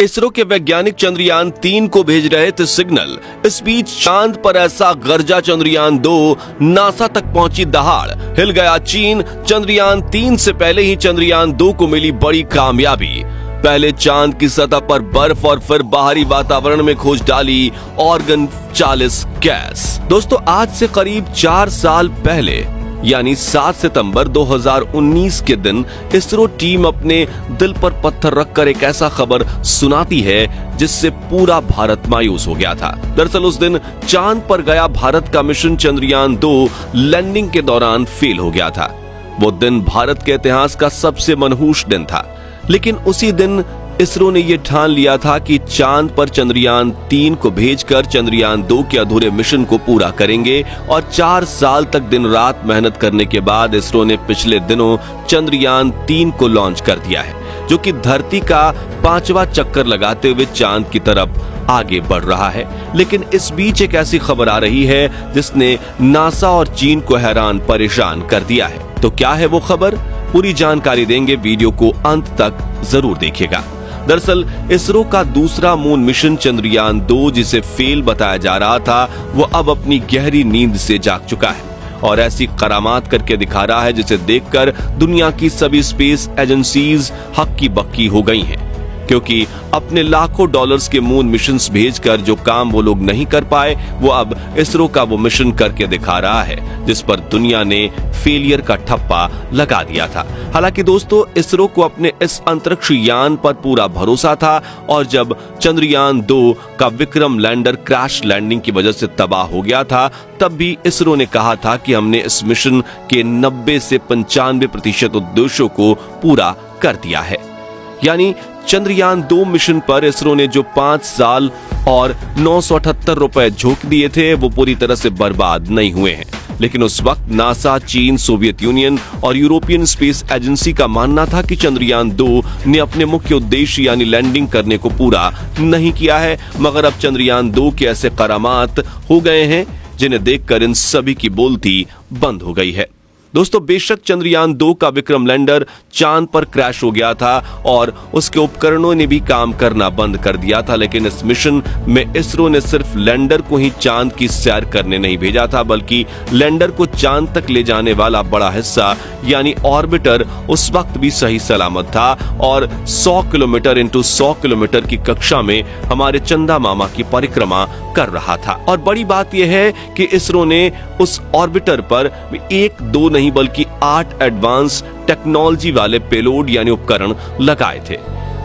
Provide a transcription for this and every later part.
इसरो के वैज्ञानिक चंद्रयान 3 को भेज रहे थे सिग्नल। इस बीच चांद पर ऐसा गरजा चंद्रयान 2 नासा तक पहुंची दहाड़। हिल गया चीन। चंद्रयान 3 से पहले ही चंद्रयान 2 को मिली बड़ी कामयाबी। पहले चांद की सतह पर बर्फ और फिर बाहरी वातावरण में खोज डाली ऑर्गन 40 गैस। दोस्तों, आज से करीब 4 साल पहले यानी 7 सितंबर 2019 के दिन इसरो टीम अपने दिल पर पत्थर रखकर एक ऐसा खबर सुनाती है जिससे पूरा भारत मायूस हो गया था। दरअसल उस दिन चांद पर गया भारत का मिशन चंद्रयान 2 लैंडिंग के दौरान फेल हो गया था। वो दिन भारत के इतिहास का सबसे मनहूस दिन था। लेकिन उसी दिन इसरो ने यह ठान लिया था कि चांद पर चंद्रयान 3 को भेजकर चंद्रयान 2 के अधूरे मिशन को पूरा करेंगे। और 4 साल तक दिन रात मेहनत करने के बाद इसरो ने पिछले दिनों चंद्रयान 3 को लॉन्च कर दिया है, जो कि धरती का 5वां चक्कर लगाते हुए चांद की तरफ आगे बढ़ रहा है। लेकिन इस बीच एक ऐसी खबर आ रही है जिसने नासा और चीन को हैरान परेशान कर दिया है। तो क्या है वो खबर? पूरी जानकारी देंगे, वीडियो को अंत तक जरूर देखिएगा। दरअसल इसरो का दूसरा मून मिशन चंद्रयान 2 जिसे फेल बताया जा रहा था, वो अब अपनी गहरी नींद से जाग चुका है और ऐसी करामात करके दिखा रहा है जिसे देखकर दुनिया की सभी स्पेस एजेंसीज हक्की बक्की हो गई हैं, क्योंकि अपने लाखों डॉलर्स के मून मिशंस भेजकर जो काम वो लोग नहीं कर पाए, वो अब इसरो का वो मिशन करके दिखा रहा है जिस पर दुनिया ने फेलियर का ठप्पा लगा दिया था। हालांकि दोस्तों, इसरो को अपने इस अंतरिक्ष यान पर पूरा भरोसा था और जब चंद्रयान 2 का विक्रम लैंडर क्रैश लैंडिंग की वजह से तबाह हो गया था, तब भी इसरो ने कहा था कि हमने इस मिशन के 90 से 95% उद्देश्यों को पूरा कर दिया है। यानी चंद्रयान 2 मिशन पर इसरो ने जो 5 साल और 978 रुपए झोंक दिए थे, वो पूरी तरह से बर्बाद नहीं हुए हैं। लेकिन उस वक्त नासा, चीन, सोवियत यूनियन और यूरोपियन स्पेस एजेंसी का मानना था कि चंद्रयान 2 ने अपने मुख्य उद्देश्य यानी लैंडिंग करने को पूरा नहीं किया है। मगर अब चंद्रयान 2 के ऐसे करामात हो गए हैं जिन्हें देखकर इन सभी की बोलती बंद हो गई है। दोस्तों, बेशक चंद्रयान 2 का विक्रम लैंडर चांद पर क्रैश हो गया था और उसके उपकरणों ने भी काम करना बंद कर दिया था, लेकिन इस मिशन में इसरो ने सिर्फ लैंडर को ही चांद की सैर करने नहीं भेजा था, बल्कि लैंडर को चांद तक ले जाने वाला बड़ा हिस्सा यानी ऑर्बिटर उस वक्त भी सही सलामत था और 100 किलोमीटर इंटू 100 किलोमीटर की कक्षा में हमारे चंदा मामा की परिक्रमा कर रहा था। और बड़ी बात यह है कि इसरो ने उस ऑर्बिटर पर 1-2 नहीं बल्कि 8 एडवांस टेक्नोलॉजी वाले पेलोड यानी उपकरण लगाए थे,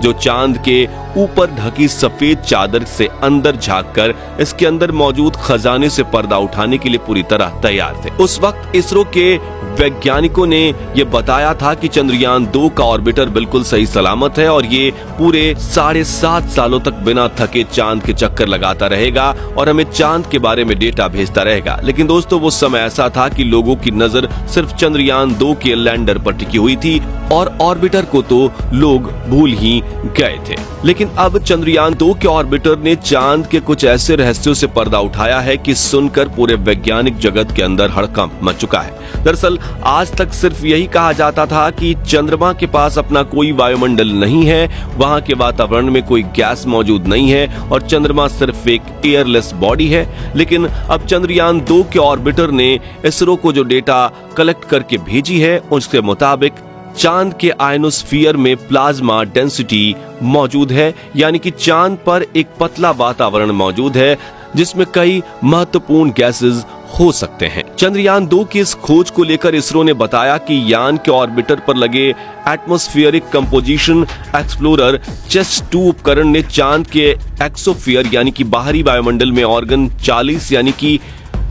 जो चांद के ऊपर ढकी सफेद चादर से अंदर झांककर इसके अंदर मौजूद खजाने से पर्दा उठाने के लिए पूरी तरह तैयार थे। उस वक्त इसरो के वैज्ञानिकों ने यह बताया था कि चंद्रयान 2 का ऑर्बिटर बिल्कुल सही सलामत है और ये पूरे 7.5 सालों तक बिना थके चांद के चक्कर लगाता रहेगा और हमें चांद के बारे में डेटा भेजता रहेगा। लेकिन दोस्तों, वो समय ऐसा था कि लोगों की नजर सिर्फ चंद्रयान 2 के लैंडर पर टिकी हुई थी और ऑर्बिटर को तो लोग भूल ही गए थे। लेकिन अब चंद्रयान 2 के ऑर्बिटर ने चांद के कुछ ऐसे रहस्यों से पर्दा उठाया है कि सुनकर पूरे वैज्ञानिक जगत के अंदर हड़कंप मच चुका है। दरअसल आज तक सिर्फ यही कहा जाता था कि चंद्रमा के पास अपना कोई वायुमंडल नहीं है, वहां के वातावरण में कोई गैस मौजूद नहीं है और चंद्रमा सिर्फ एक एयरलेस बॉडी है। लेकिन अब चंद्रयान 2 के ऑर्बिटर ने इसरो को जो डेटा कलेक्ट करके भेजी है, उसके मुताबिक चांद के आयनोस्फीयर में प्लाज्मा डेंसिटी मौजूद है, यानी कि चांद पर एक पतला वातावरण मौजूद है जिसमें कई महत्वपूर्ण गैसेस हो सकते हैं। चंद्रयान 2 की इस खोज को लेकर इसरो ने बताया कि यान के ऑर्बिटर पर लगे एटमॉस्फेरिक कंपोजिशन एक्सप्लोरर CHESS-2 उपकरण ने चांद के एक्सोस्फीयर यानी कि बाहरी वायुमंडल में ऑर्गन 40 यानी कि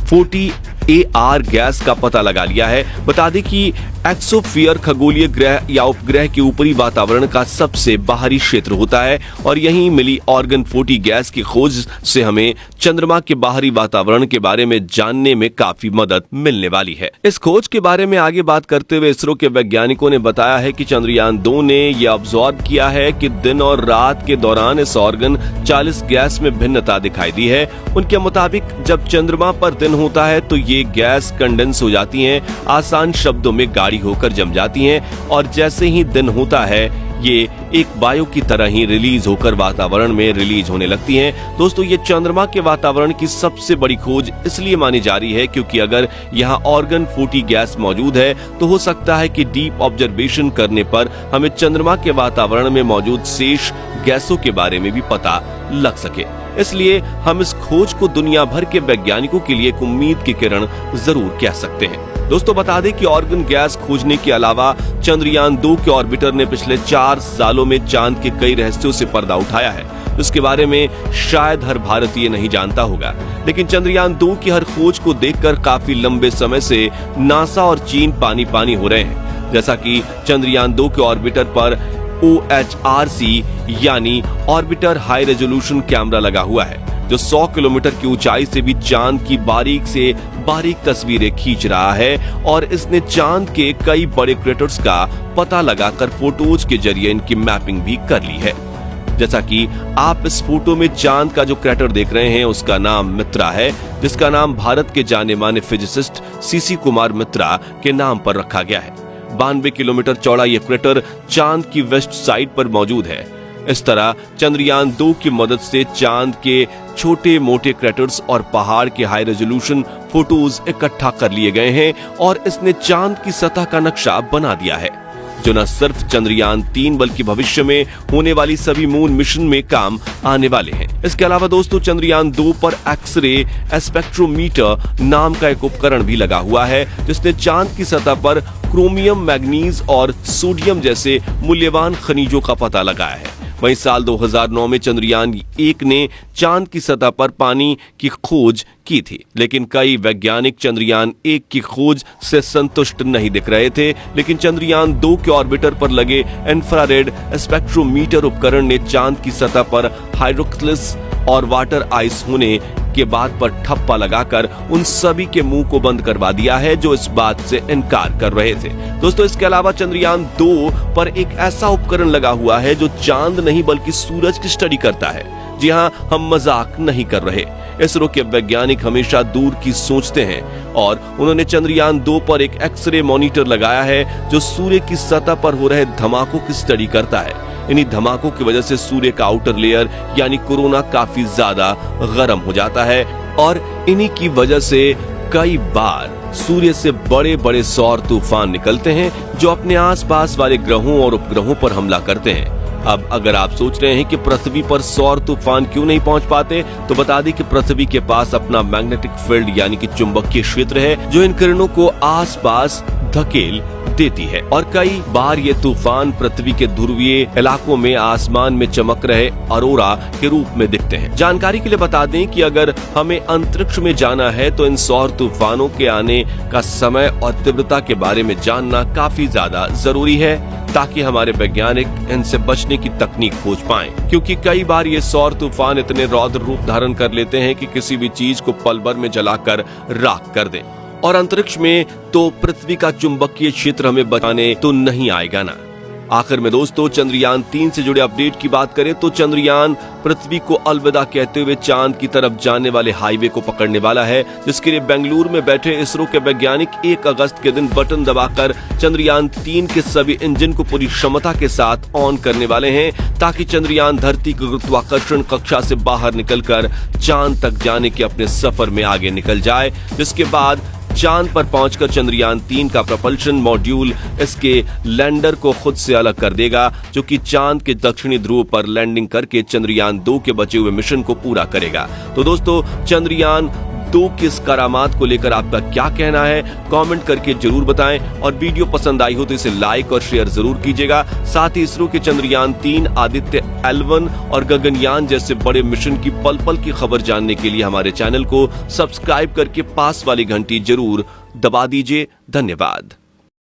40 AR गैस का पता लगा लिया है। बता दें कि एक्सोस्फीयर खगोलीय ग्रह या उपग्रह के ऊपरी वातावरण का सबसे बाहरी क्षेत्र होता है और यहीं मिली ऑर्गन 40 गैस की खोज से हमें चंद्रमा के बाहरी वातावरण के बारे में जानने में काफी मदद मिलने वाली है। इस खोज के बारे में आगे बात करते हुए इसरो के वैज्ञानिकों ने बताया है कि चंद्रयान 2 ने यह ऑब्जर्व किया है कि दिन और रात के दौरान इस ऑर्गन 40 गैस में भिन्नता दिखाई दी है। उनके मुताबिक जब चंद्रमा पर दिन होता है तो ये गैस कंडेंस हो जाती हैं, आसान शब्दों में गाढ़ी होकर जम जाती हैं और जैसे ही दिन होता है ये एक बायो की तरह ही रिलीज होकर वातावरण में रिलीज होने लगती हैं। दोस्तों, ये चंद्रमा के वातावरण की सबसे बड़ी खोज इसलिए मानी जा रही है क्योंकि अगर यहाँ ऑर्गन 40 गैस मौजूद है तो हो सकता है कि डीप ऑब्जर्वेशन करने पर हमें चंद्रमा के वातावरण में मौजूद शेष गैसों के बारे में भी पता लग सके। इसलिए हम इस खोज को दुनिया भर के वैज्ञानिकों के लिए एक उम्मीद की किरण जरूर कह सकते हैं। दोस्तों, बता दें कि ऑर्गन गैस खोजने के अलावा चंद्रयान 2 के ऑर्बिटर ने पिछले 4 सालों में चांद के कई रहस्यों से पर्दा उठाया है, जिसके बारे में शायद हर भारतीय नहीं जानता होगा। लेकिन चंद्रयान 2 की हर खोज को देखकर काफी लंबे समय से नासा और चीन पानी पानी हो रहे हैं। जैसा कि चंद्रयान 2 के ऑर्बिटर पर OHRC यानी ऑर्बिटर हाई रेजोल्यूशन कैमरा लगा हुआ है, जो 100 किलोमीटर की ऊंचाई से भी चांद की बारीक से बारीक तस्वीरें खींच रहा है और इसने चांद के कई बड़े क्रेटर्स का पता लगाकर फोटोज के जरिए इनकी मैपिंग भी कर ली है। जैसा कि आप इस फोटो में चांद का जो क्रेटर देख रहे हैं उसका नाम मित्रा है, जिसका नाम भारत के जाने माने फिजिसिस्ट सीसी कुमार मित्रा के नाम पर रखा गया है। 92 किलोमीटर चौड़ा यह क्रेटर चांद की वेस्ट साइड पर मौजूद है। इस तरह चंद्रयान 2 की मदद से चांद के छोटे मोटे क्रेटर्स और पहाड़ के हाई रेजोल्यूशन फोटोज इकट्ठा कर लिए गए हैं और इसने चांद की सतह का नक्शा बना दिया है, जो न सिर्फ चंद्रयान 3 बल्कि भविष्य में होने वाली सभी मून मिशन में काम आने वाले हैं। इसके अलावा दोस्तों, चंद्रयान 2 पर एक्सरे स्पेक्ट्रोमीटर नाम का एक उपकरण भी लगा हुआ है, जिसने चांद की सतह पर क्रोमियम, मैग्नीज और सोडियम जैसे मूल्यवान खनिजों का पता लगाया है। वहीं साल 2009 में चंद्रयान 1 ने चांद की सतह पर पानी की खोज की थी, लेकिन कई वैज्ञानिक चंद्रयान 1 की खोज से संतुष्ट नहीं दिख रहे थे। लेकिन चंद्रयान 2 के ऑर्बिटर पर लगे इंफ्रारेड स्पेक्ट्रोमीटर उपकरण ने चांद की सतह पर हाइड्रोक्सिस और वाटर आइस होने के बाद पर ठप्पा लगाकर उन सभी के मुंह को बंद करवा दिया है जो इस बात से इनकार कर रहे थे। दोस्तों, इसके अलावा चंद्रयान 2 पर एक ऐसा उपकरण लगा हुआ है जो चांद नहीं बल्कि सूरज की स्टडी करता है। जी हाँ, हम मजाक नहीं कर रहे। इसरो के वैज्ञानिक हमेशा दूर की सोचते हैं और उन्होंने चंद्रयान 2 पर एक एक्सरे मॉनिटर लगाया है जो सूर्य की सतह पर हो रहे धमाकों की स्टडी करता है। इन्हीं धमाकों की वजह से सूर्य का आउटर लेयर यानी कोरोना काफी ज्यादा गर्म हो जाता है और इन्हीं की वजह से कई बार सूर्य से बड़े बड़े सौर तूफान निकलते हैं जो अपने आसपास वाले ग्रहों और उपग्रहों पर हमला करते हैं। अब अगर आप सोच रहे हैं कि पृथ्वी पर सौर तूफान क्यों नहीं पहुंच पाते, तो बता दें कि पृथ्वी के पास अपना मैग्नेटिक फील्ड यानी कि चुंबकीय क्षेत्र है जो इन किरणों को आसपास धकेल देती है और कई बार ये तूफान पृथ्वी के ध्रुवीय इलाकों में आसमान में चमक रहे अरोरा के रूप में दिखते हैं। जानकारी के लिए बता दें कि अगर हमें अंतरिक्ष में जाना है तो इन सौर तूफानों के आने का समय और तीव्रता के बारे में जानना काफी ज्यादा जरूरी है ताकि हमारे वैज्ञानिक इनसे बचने की तकनीक खोज पाएं, क्योंकि कई बार ये सौर तूफान इतने रौद्र रूप धारण कर लेते हैं कि किसी भी चीज को पल भर में जलाकर राख कर दें। और अंतरिक्ष में तो पृथ्वी का चुंबकीय क्षेत्र हमें बचाने तो नहीं आएगा ना। आखिर में दोस्तों, चंद्रयान 3 से जुड़े अपडेट की बात करें तो चंद्रयान पृथ्वी को अलविदा कहते हुए चांद की तरफ जाने वाले हाईवे को पकड़ने वाला है, जिसके लिए बेंगलुरु में बैठे इसरो के वैज्ञानिक 1 अगस्त के दिन बटन दबाकर चंद्रयान 3 के सभी इंजन को पूरी क्षमता के साथ ऑन करने वाले हैं, ताकि चंद्रयान धरती की गुरुत्वाकर्षण कक्षा से बाहर निकलकर चांद तक जाने के अपने सफर में आगे निकल जाए, जिसके बाद चांद पर पहुंचकर चंद्रयान 3 का प्रपल्शन मॉड्यूल इसके लैंडर को खुद से अलग कर देगा, जो कि चांद के दक्षिणी ध्रुव पर लैंडिंग करके चंद्रयान 2 के बचे हुए मिशन को पूरा करेगा। तो दोस्तों, चंद्रयान 2 की इस करामात को लेकर आपका क्या कहना है, कमेंट करके जरूर बताएं और वीडियो पसंद आई हो तो इसे लाइक और शेयर जरूर कीजिएगा। साथ ही इसरो के चंद्रयान 3, आदित्य L1 और गगनयान जैसे बड़े मिशन की पल पल की खबर जानने के लिए हमारे चैनल को सब्सक्राइब करके पास वाली घंटी जरूर दबा दीजिए। धन्यवाद।